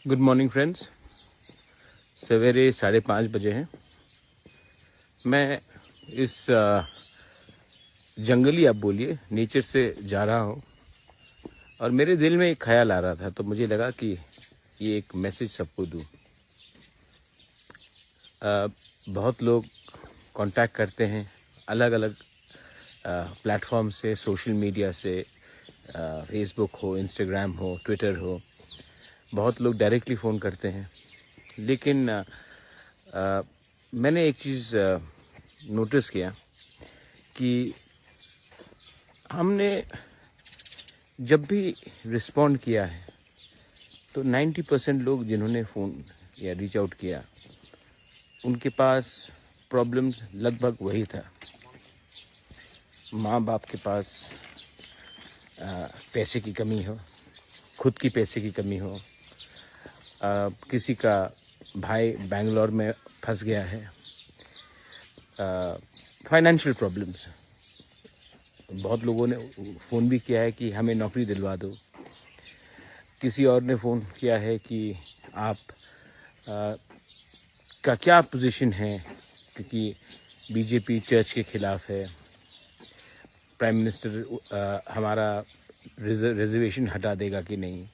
Good morning friends. सवेरे 5:30 बजे हैं। मैं इस जंगली, आप बोलिए, नेचर से जा रहा हूँ और मेरे दिल में एक ख्याल आ रहा था, तो मुझे लगा कि ये एक मैसेज सबको दूँ। बहुत लोग कांटेक्ट करते हैं अलग अलग प्लेटफॉर्म से, सोशल मीडिया से, फेसबुक हो, इंस्टाग्राम हो, ट्विटर हो। बहुत लोग डायरेक्टली फ़ोन करते हैं, लेकिन मैंने एक चीज़ नोटिस किया कि हमने जब भी रिस्पॉन्ड किया है तो 90% लोग जिन्होंने फ़ोन या रीच आउट किया, उनके पास प्रॉब्लम्स लगभग वही था। माँ बाप के पास पैसे की कमी हो, खुद की पैसे की कमी हो, किसी का भाई बेंगलोर में फंस गया है, फाइनेंशियल प्रॉब्लम्स। बहुत लोगों ने फ़ोन भी किया है कि हमें नौकरी दिलवा दो। किसी और ने फ़ोन किया है कि आप का क्या पोजीशन है, क्योंकि बीजेपी चर्च के ख़िलाफ़ है, प्राइम मिनिस्टर हमारा रिजर्वेशन हटा देगा कि नहीं।